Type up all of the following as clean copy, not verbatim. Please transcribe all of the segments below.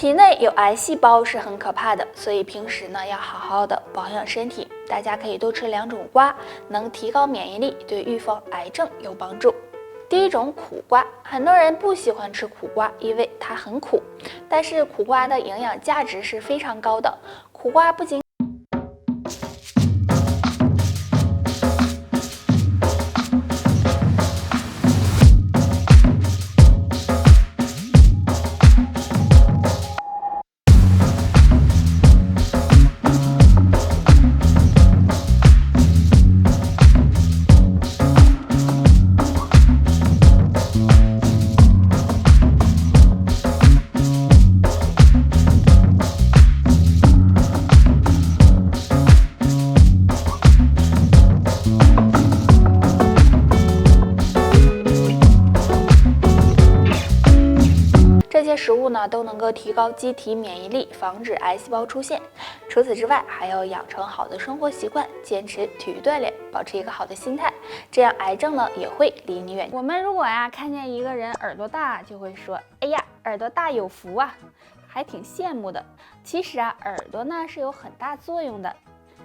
体内有癌细胞是很可怕的，所以平时呢要好好的保养身体。大家可以多吃2种瓜，能提高免疫力，对预防癌症有帮助。第一种苦瓜，很多人不喜欢吃苦瓜，因为它很苦，但是苦瓜的营养价值是非常高的。苦瓜不仅这些食物呢都能够提高机体免疫力，防止癌细胞出现。除此之外，还要养成好的生活习惯，坚持体育锻炼，保持一个好的心态，这样癌症呢也会离你远。我们如果看见一个人耳朵大，就会说：“哎呀，耳朵大有福啊！”还挺羡慕的。其实耳朵呢是有很大作用的。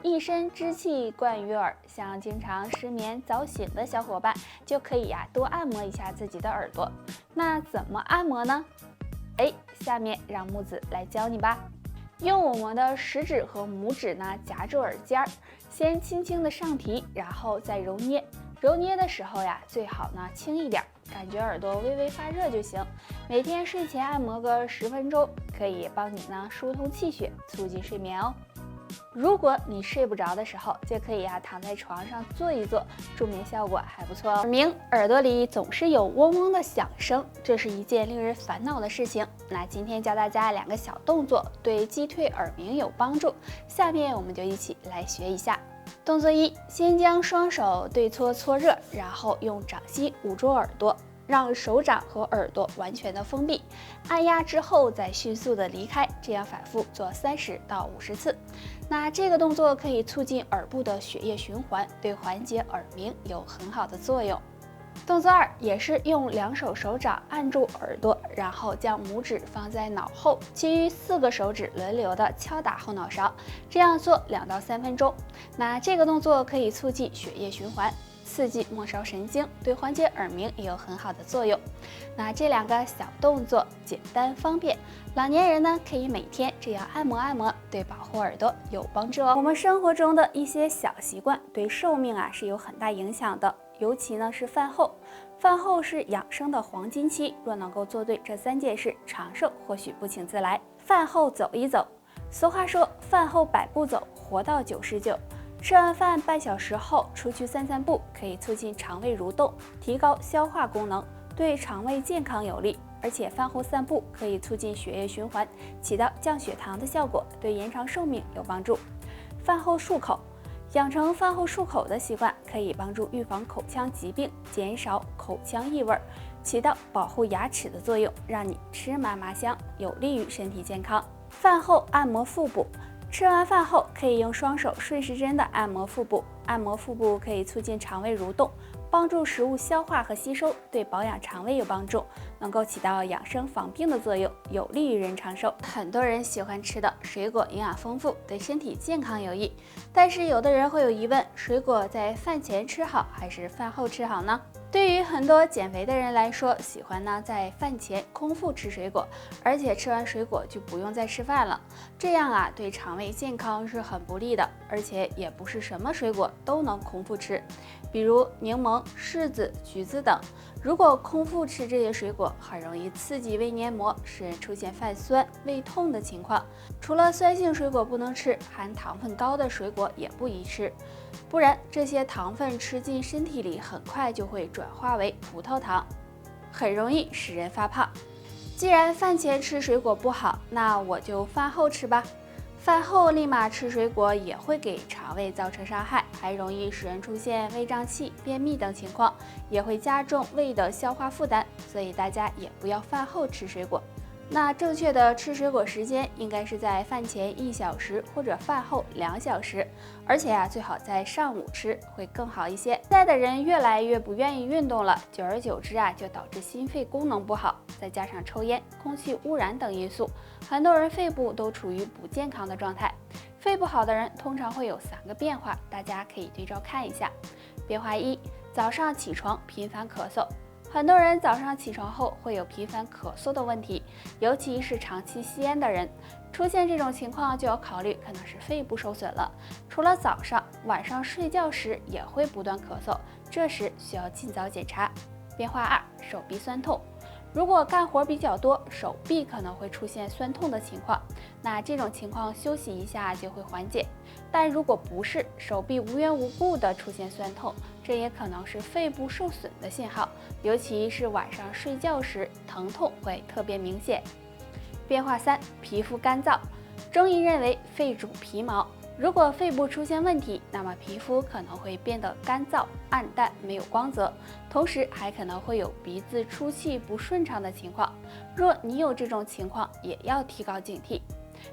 一身之气贯于耳，像经常失眠早醒的小伙伴就可以多按摩一下自己的耳朵。那怎么按摩呢？下面让木子来教你吧。用我们的食指和拇指呢夹住耳尖儿，先轻轻的上提，然后再揉捏。揉捏的时候最好呢轻一点，感觉耳朵微微发热就行。每天睡前按摩个10分钟，可以帮你呢疏通气血，促进睡眠哦。如果你睡不着的时候，就可以躺在床上坐一坐，助眠效果还不错哦。耳鸣，耳朵里总是有嗡嗡的响声，这是一件令人烦恼的事情。那今天教大家2个小动作，对击退耳鸣有帮助。下面我们就一起来学一下。动作1，先将双手对搓搓热，然后用掌心捂住耳朵，让手掌和耳朵完全的封闭，按压之后再迅速的离开，这样反复做30到50次。那这个动作可以促进耳部的血液循环，对缓解耳鸣有很好的作用。动作2也是用2手手掌按住耳朵，然后将拇指放在脑后，其余4个手指轮流的敲打后脑勺，这样做2到3分钟。那这个动作可以促进血液循环，刺激末梢神经，对缓解耳鸣也有很好的作用。那这2个小动作简单方便，老年人呢可以每天这样按摩按摩，对保护耳朵有帮助哦。我们生活中的一些小习惯对寿命是有很大影响的，尤其呢是饭后。饭后是养生的黄金期，若能够做对这3件事，长寿或许不请自来。饭后走一走，俗话说饭后100步走，活到99。吃完饭半小时后出去散散步，可以促进肠胃蠕动，提高消化功能，对肠胃健康有利。而且饭后散步可以促进血液循环，起到降血糖的效果，对延长寿命有帮助。饭后漱口，养成饭后漱口的习惯，可以帮助预防口腔疾病，减少口腔异味，起到保护牙齿的作用，让你吃嘛嘛香，有利于身体健康。饭后按摩腹部，吃完饭后可以用双手顺时针的按摩腹部，按摩腹部可以促进肠胃蠕动，帮助食物消化和吸收，对保养肠胃有帮助，能够起到养生防病的作用，有利于人长寿。很多人喜欢吃的水果营养丰富，对身体健康有益，但是有的人会有疑问，水果在饭前吃好还是饭后吃好呢？对于很多减肥的人来说，喜欢呢在饭前空腹吃水果，而且吃完水果就不用再吃饭了，这样对肠胃健康是很不利的，而且也不是什么水果都能空腹吃，比如柠檬、柿子、橘子等。如果空腹吃这些水果，很容易刺激胃黏膜，使人出现泛酸、胃痛的情况。除了酸性水果不能吃，含糖分高的水果也不宜吃，不然这些糖分吃进身体里，很快就会转化为葡萄糖，很容易使人发胖。既然饭前吃水果不好，那我就饭后吃吧。饭后立马吃水果也会给肠胃造成伤害，还容易使人出现胃胀气、便秘等情况，也会加重胃的消化负担，所以大家也不要饭后吃水果。那正确的吃水果时间应该是在饭前1小时或者饭后2小时，而且最好在上午吃会更好一些。现在的人越来越不愿意运动了，久而久之就导致心肺功能不好，再加上抽烟、空气污染等因素，很多人肺部都处于不健康的状态。肺不好的人通常会有3个变化，大家可以对照看一下。变化1，早上起床频繁咳嗽。很多人早上起床后会有频繁咳嗽的问题，尤其是长期吸烟的人，出现这种情况就要考虑可能是肺部受损了。除了早上，晚上睡觉时也会不断咳嗽，这时需要尽早检查。变化2，手臂酸痛。如果干活比较多，手臂可能会出现酸痛的情况，那这种情况休息一下就会缓解。但如果不是手臂无缘无故的出现酸痛，这也可能是肺部受损的信号，尤其是晚上睡觉时，疼痛会特别明显。变化3，皮肤干燥。中医认为肺主皮毛，如果肺部出现问题，那么皮肤可能会变得干燥、暗淡、没有光泽，同时还可能会有鼻子出气不顺畅的情况。若你有这种情况，也要提高警惕。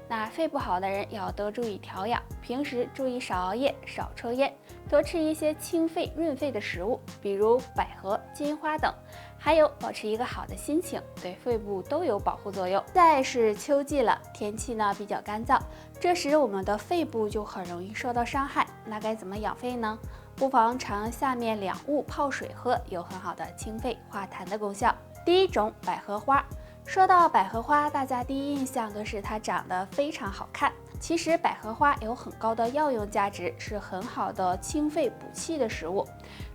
那肺不好的人要多注意调养，平时注意少熬夜、少抽烟，多吃一些清肺润肺的食物，比如百合、金花等。还有保持一个好的心情，对肺部都有保护作用。再是秋季了，天气呢比较干燥，这时我们的肺部就很容易受到伤害。那该怎么养肺呢？不妨常下面2物泡水喝，有很好的清肺化痰的功效。第一种，百合花。说到百合花，大家第一印象都是它长得非常好看。其实百合花有很高的药用价值，是很好的清肺补气的食物。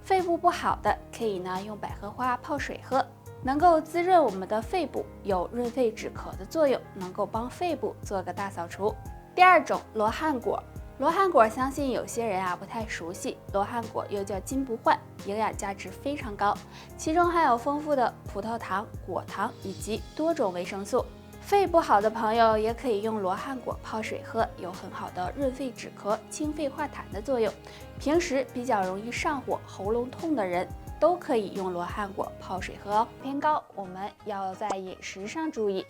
肺部不好的可以呢用百合花泡水喝，能够滋润我们的肺部，有润肺止咳的作用，能够帮肺部做个大扫除。第二种，罗汉果。罗汉果相信有些人不太熟悉，罗汉果又叫金不换，营养价值非常高，其中含有丰富的葡萄糖、果糖以及多种维生素。肺不好的朋友也可以用罗汉果泡水喝，有很好的润肺止咳、清肺化痰的作用。平时比较容易上火、喉咙痛的人都可以用罗汉果泡水喝哦。偏高，我们要在饮食上注意。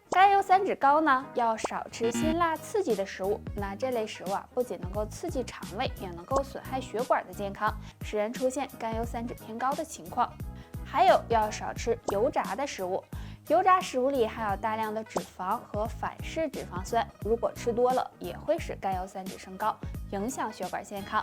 甘油三酯高呢，要少吃辛辣刺激的食物。那这类食物不仅能够刺激肠胃，也能够损害血管的健康，使人出现甘油三酯偏高的情况。还有要少吃油炸的食物，油炸食物里含有大量的脂肪和反式脂肪酸，如果吃多了，也会使甘油三酯升高，影响血管健康。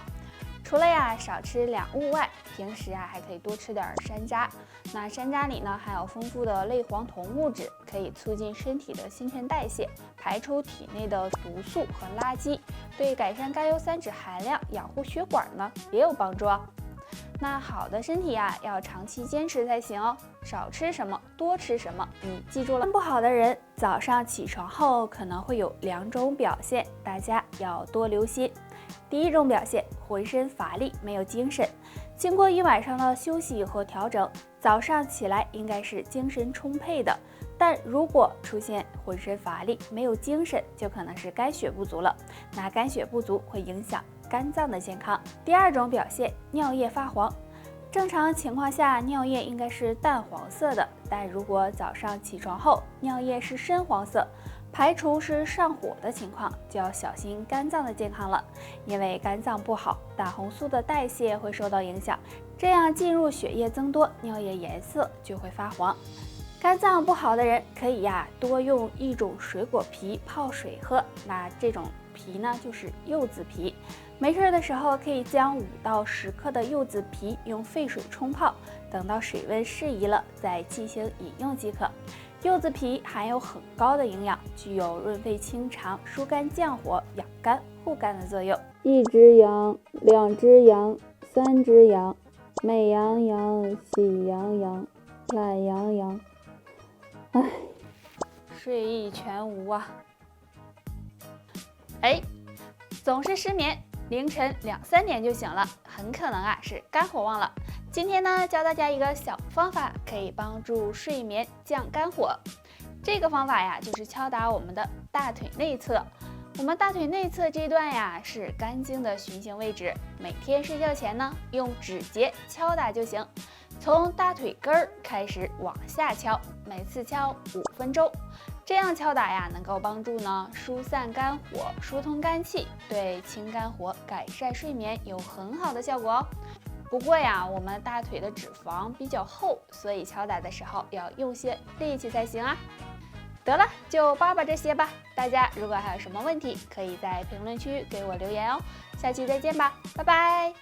除了少吃2物外，平时还可以多吃点山楂。那山楂里呢含有丰富的类黄酮物质，可以促进身体的新陈代谢，排出体内的毒素和垃圾，对改善甘油三酯含量、养护血管呢也有帮助哦。那好的身体要长期坚持才行哦，少吃什么多吃什么，你记住了。不好的人早上起床后可能会有2种表现，大家要多留心。第一种表现，浑身乏力，没有精神。经过1晚上的休息和调整，早上起来应该是精神充沛的。但如果出现浑身乏力、没有精神，就可能是肝血不足了。那肝血不足会影响肝脏的健康。第二种表现，尿液发黄。正常情况下，尿液应该是淡黄色的，但如果早上起床后尿液是深黄色，排除是上火的情况，就要小心肝脏的健康了。因为肝脏不好，胆红素的代谢会受到影响，这样进入血液增多，尿液颜色就会发黄。肝脏不好的人可以多用一种水果皮泡水喝，那这种皮呢就是柚子皮。没事的时候可以将5到10克的柚子皮用沸水冲泡，等到水温适宜了再进行饮用即可。柚子皮含有很高的营养，具有润肺清肠、疏肝降火、养肝护肝的作用。1只羊，2只羊，3只羊，美羊羊，喜羊羊，懒羊羊。睡意全无啊！总是失眠，凌晨2、3点就醒了，很可能是肝火旺了。今天呢，教大家一个小方法，可以帮助睡眠降肝火。这个方法就是敲打我们的大腿内侧。我们大腿内侧这段是肝经的循行位置，每天睡觉前呢，用指节敲打就行。从大腿根儿开始往下敲，每次敲5分钟。这样敲打能够帮助疏散肝火、疏通肝气，对清肝火、改善睡眠有很好的效果哦。不过呀，我们大腿的脂肪比较厚，所以敲打的时候要用些力气才行啊。得了，就报这些吧。大家如果还有什么问题，可以在评论区给我留言哦。下期再见吧，拜拜。